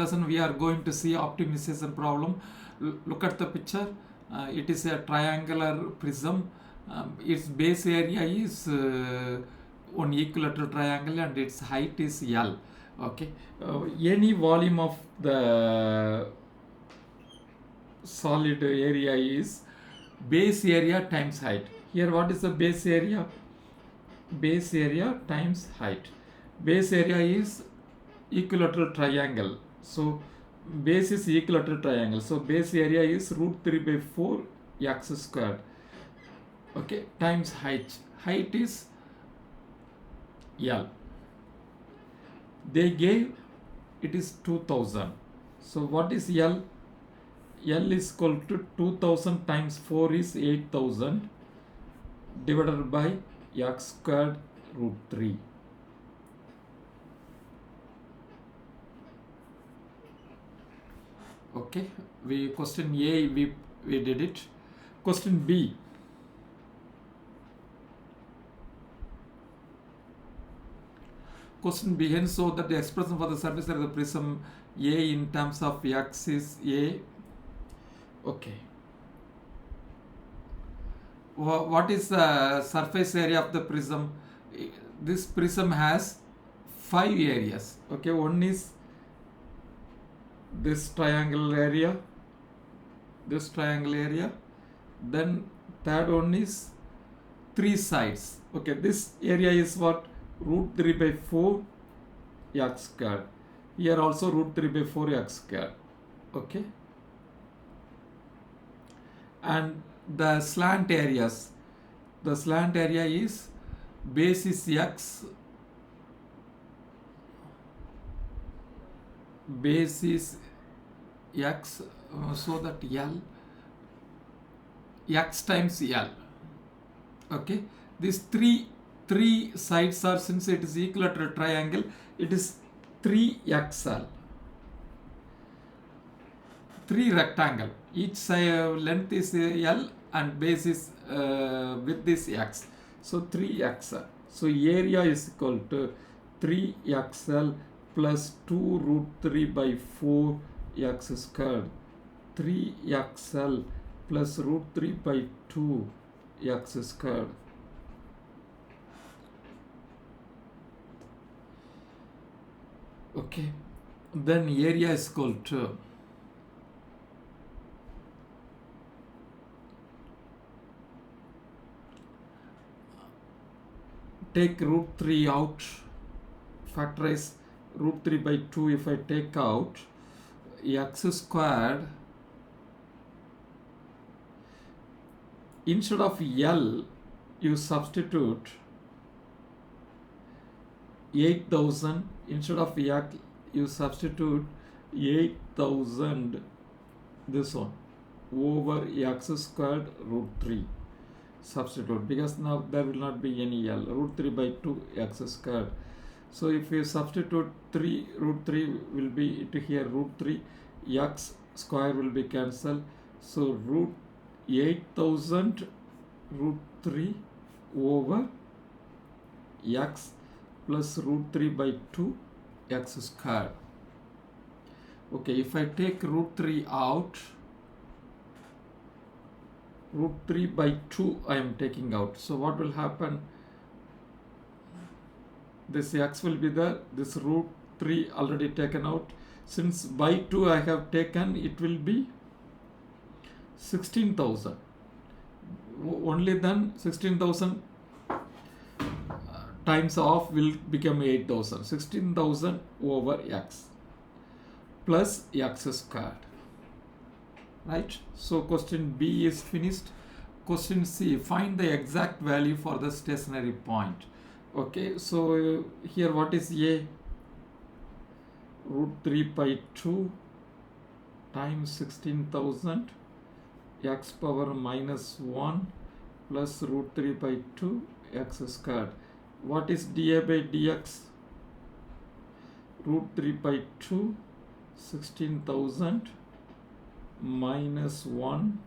Lesson we are going to see optimization problem. Look at the picture. It is a triangular prism. Its base area is one equilateral triangle and its height is L. Okay. Any volume of the solid area is base area times height. Here what is the base area? Base area times height. Base area is equilateral triangle. So base is equilateral triangle. So base area is root 3 by 4 x squared. Okay, times height. Height is L. They gave it is 2000. So what is L? L is equal to 2000 times 4 is 8000 divided by x squared root 3. Okay, question A we did it. Question B. Question B, hence so that the expression for the surface area of the prism A in terms of x is A. Okay. What is the surface area of the prism? This prism has 5 areas. Okay, one is this triangle area, then third one is 3 sides. Okay, this area is what? Root 3 by 4 x squared. Here also root 3 by 4 x squared. Okay, and the slant areas, the slant area is base is x, base is x, so that L, x times L. Okay, these three sides are, since it is equilateral triangle, it is 3xl, 3 rectangle. Each side length is L and base is width is x. So 3xl. So area is equal to 3xl plus 2 root 3 by 4 x squared. 3xl plus root 3 by 2 x squared. Okay, then area is equal to take root 3 out, factorize root 3 by 2. If I take out x squared, instead of L you substitute 8000, instead of x you substitute 8000 this one over x squared root 3. Substitute, because now there will not be any L, root 3 by 2 x squared. So if you substitute 3, root 3 will be to here, root 3 x square will be cancelled. So root 8000 root 3 over x plus root 3 by 2 x square. Okay, if I take root 3 out, root 3 by 2 I am taking out. So what will happen? This x will be there, this root 3 already taken out. Since by 2 I have taken, it will be 16,000. Only then 16,000 times off will become 8,000. 16,000 over x plus x squared. Right? So question B is finished. Question C, find the exact value for the stationary point. Okay, so here what is A? Root 3 by 2 times 16,000 x power minus 1 plus root 3 by 2 x squared. What is dA by dx? Root 3 by 2, 16,000 minus 1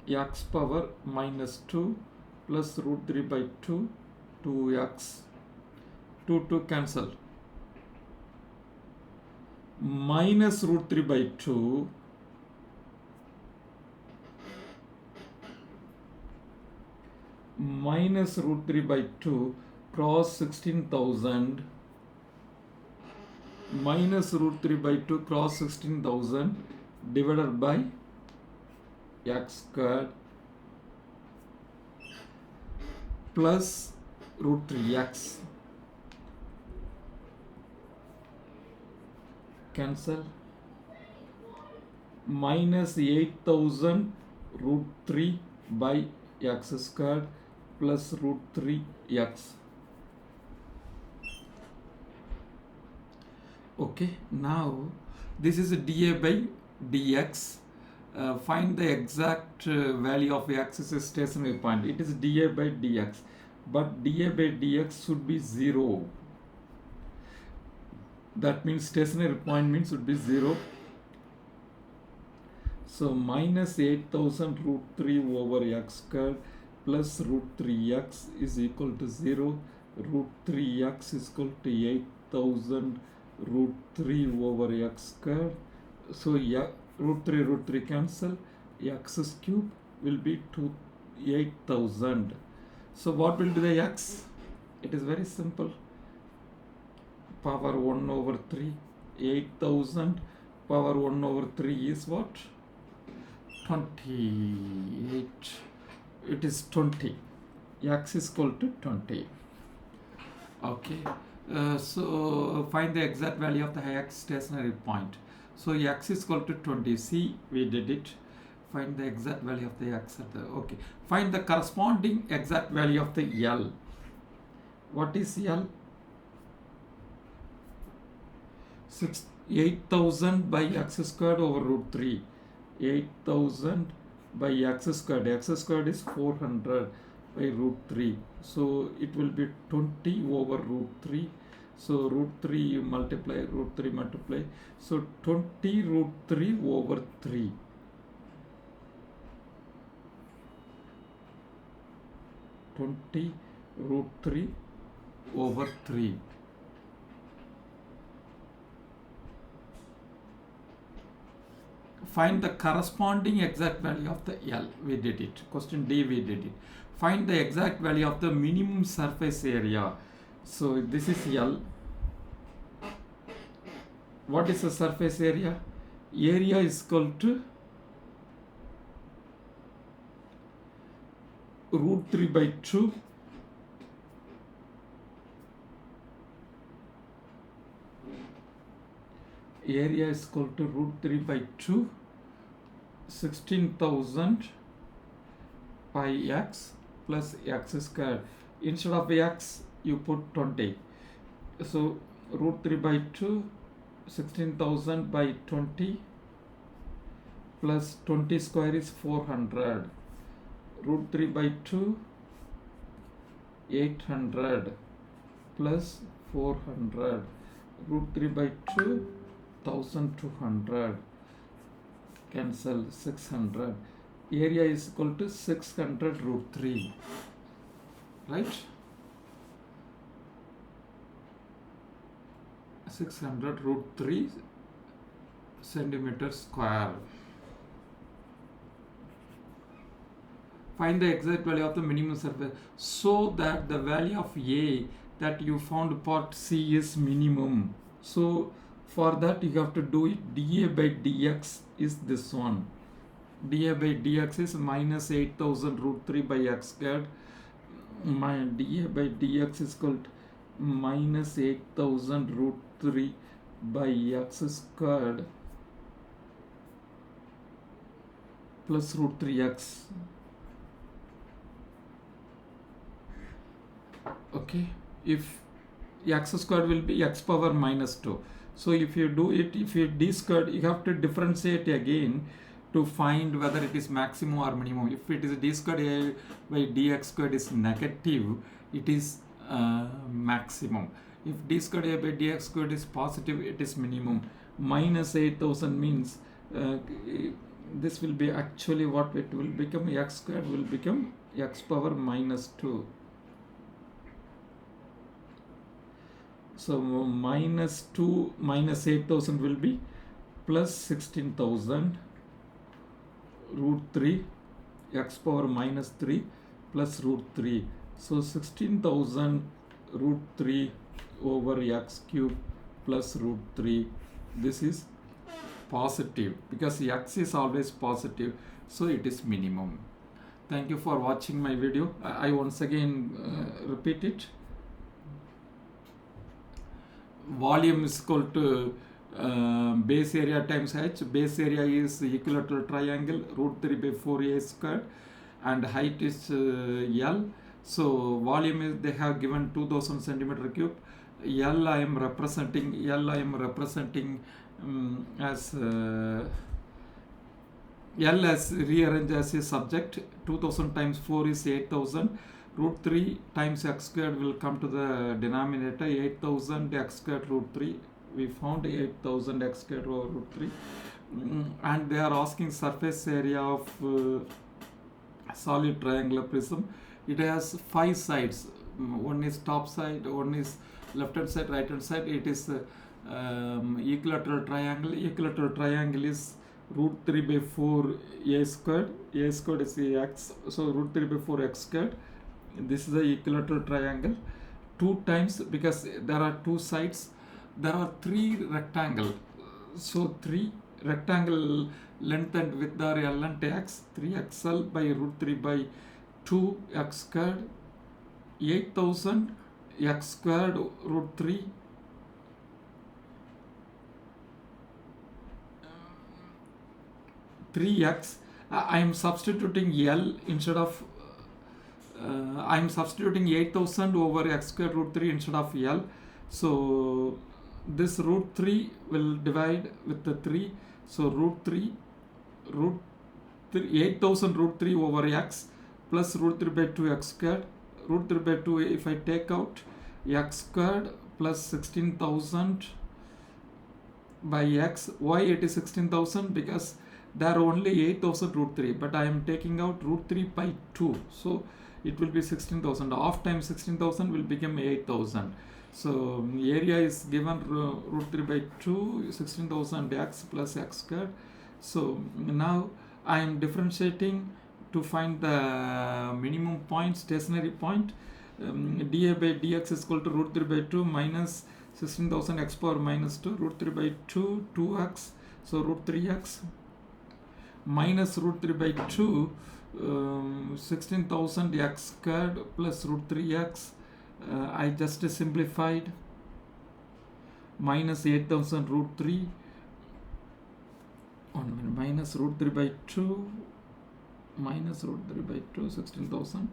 x power minus 2 plus root 3 by 2, 2x, 2 cancel. minus root 3 by 2 minus root 3 by 2 cross 16,000 minus root 3 by 2 cross 16,000 divided by x squared plus root 3x. Cancel. Minus 8,000 root 3 by x squared plus root 3x. Okay, now this is dA by dx. Find the exact value of x is a stationary point. It is dA by dx, but dA by dx should be 0. That means stationary point means should be 0. So minus 8,000 root 3 over x squared plus root 3x is equal to 0. Root 3x is equal to 8,000 root 3 over x squared. So yeah, root 3 cancel. X cube will be 8,000. So what will be the x? It is very simple. Power 1 over 3. 8,000 power 1 over 3 is what? 28. It is 20. X is equal to 20. Okay. So find the exact value of the x stationary point. So x is equal to 20. See, we did it. Find the exact value of the x at the, okay. Find the corresponding exact value of the L. What is L? 8,000 by x squared over root 3. 8,000 by x squared. X squared is 400 by root 3. So it will be 20 over root 3. So root 3 you multiply, root 3 multiply. So 20 root 3 over 3. 20 root 3 over 3. Find the corresponding exact value of the L. We did it. Question D, we did it. Find the exact value of the minimum surface area. So this is L. What is the surface area? Area is equal to root 3 by 2 area is equal to root 3 by 2 16,000 pi x plus x squared. Instead of x you put 20. So root 3 by 2 16,000 by 20 plus 20 square is 400. Root 3 by 2 800 plus 400. Root 3 by 2 1200. Cancel 600. Area is equal to 600 root 3. Right? 600 root 3 centimeter square. Find the exact value of the minimum surface so that the value of A that you found part C is minimum. So for that you have to do it. dA by dx is this one. dA by dx is minus 8,000 root 3 by x squared. My dA by dx is equal to minus 8,000 root 3 by x squared plus root 3x. Okay, if x squared will be x power minus 2. So if you do it, if you d squared, you have to differentiate again to find whether it is maximum or minimum. If it is d squared a by dx squared is negative, it is maximum. If d squared a by dx squared is positive, it is minimum. Minus 8,000 means this will be actually what it will become. X squared will become x power minus 2. So minus 2 minus 8000 will be plus 16,000 root 3 x power minus 3 plus root 3. So 16,000 root 3 over x cube plus root 3. This is positive because x is always positive, so it is minimum. Thank you for watching my video. I once again repeat it. Volume is equal to base area times h. Base area is equilateral triangle root 3 by 4a squared, and height is L. So volume is, they have given 2000 centimeter cube. L I am representing as L as rearrange as a subject. 2000 times 4 is 8000. Root 3 times x squared will come to the denominator. 8000 x squared root 3. We found 8000 x squared over root 3. And they are asking surface area of solid triangular prism. It has 5 sides. One is top side, one is left hand side, right hand side. It is equilateral triangle. Equilateral triangle is root 3 by 4 a squared. A squared is x, so root 3 by 4 x squared. This is the equilateral triangle. 2 times, because there are 2 sides, there are 3 rectangle. So 3 rectangle length and width are L and x. 3xl by root 3 by 2 x squared. 8000 x squared root 3 3x. I am substituting L instead of I am substituting 8000 over x squared root 3 instead of L. So this root 3 will divide with the 3. So root 3 8000 root 3 over x plus root 3 by 2 x squared. Root 3 by 2, if I take out x squared plus 16,000 by x. Why it is 16,000? Because there are only 8000 root 3, but I am taking out root 3 by 2. So it will be 16,000. Half times 16,000 will become 8,000. So area is given root 3 by 2, 16,000 x plus x squared. So now I am differentiating to find the minimum point, stationary point. dA by dx is equal to root 3 by 2 minus 16,000 x power minus 2, root 3 by 2, 2x, so root 3x minus root 3 by 2, 16,000 x squared plus root 3x. I just simplified, minus 8,000 root 3, minus root 3 by 2, minus root 3 by 2, 16,000.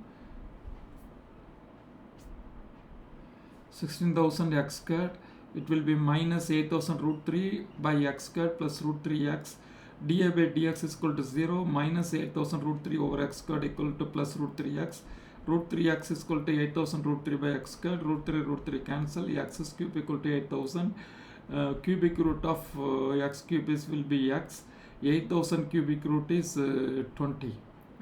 16,000 x squared, it will be minus 8,000 root 3 by x squared plus root 3x. dA by dx is equal to 0, minus 8,000 root 3 over x squared equal to plus root 3x. Root 3x is equal to 8,000 root 3 by x squared. Root 3 cancel. X is cube equal to 8,000. Cubic root of x cube is will be x. 8,000 cubic root is 20.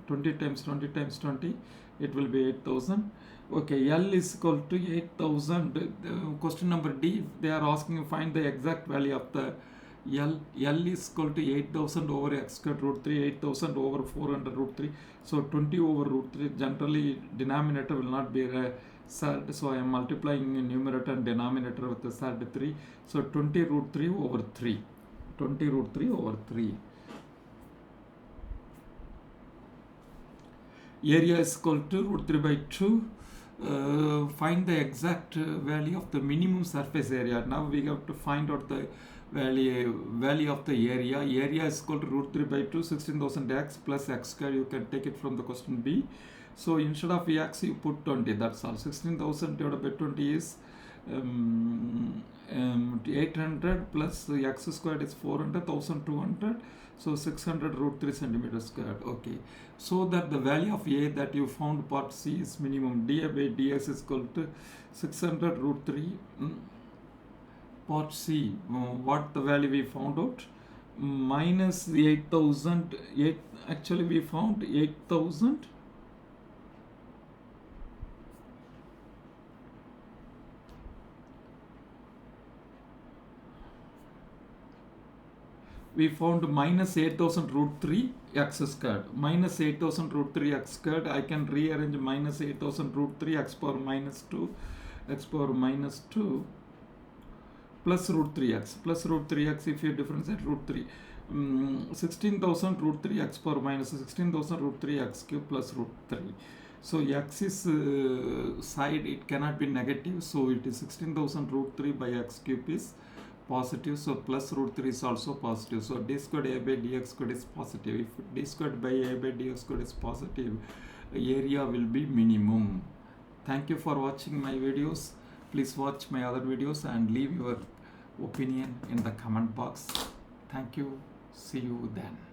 20 times 20 times 20. It will be 8,000. Okay, L is equal to 8,000. Question number D, they are asking you find the exact value of the L. L is equal to 8,000 over x squared root 3, 8,000 over 400 root 3. So 20 over root 3, generally denominator will not be SAD. So I am multiplying numerator and denominator with the SAD 3. So 20 root 3 over 3. 20 root 3 over 3. Area is equal to root 3 by 2. Find the exact value of the minimum surface area. Now we have to find out the value of the area. Area is equal to root 3 by 2, 16,000 x plus x square. You can take it from the question B. So instead of x you put 20, that's all. 16,000 divided by 20 is 800 plus x squared is 400, 1,200. So 600 root 3 centimeters squared. Okay. So that the value of A that you found part C is minimum. dA by dx is equal to 600 root 3. Part C, what the value we found out? Minus 8,000. Actually we found 8,000. we found minus 8000 root 3 x squared. Minus 8000 root 3 x squared, I can rearrange minus 8000 root 3 x power minus 2 x power minus 2 plus root 3x. Plus root 3x, if you differentiate root 3, 16,000 root 3 x power minus 16,000 root 3 x cube plus root 3. So x is side, it cannot be negative, so it is 16,000 root 3 by x cube is positive, so plus root 3 is also positive. So d squared a by dx squared is positive. If d squared by a by dx squared is positive, area will be minimum. Thank you for watching my videos. Please watch my other videos and leave your opinion in the comment box. Thank you. See you then.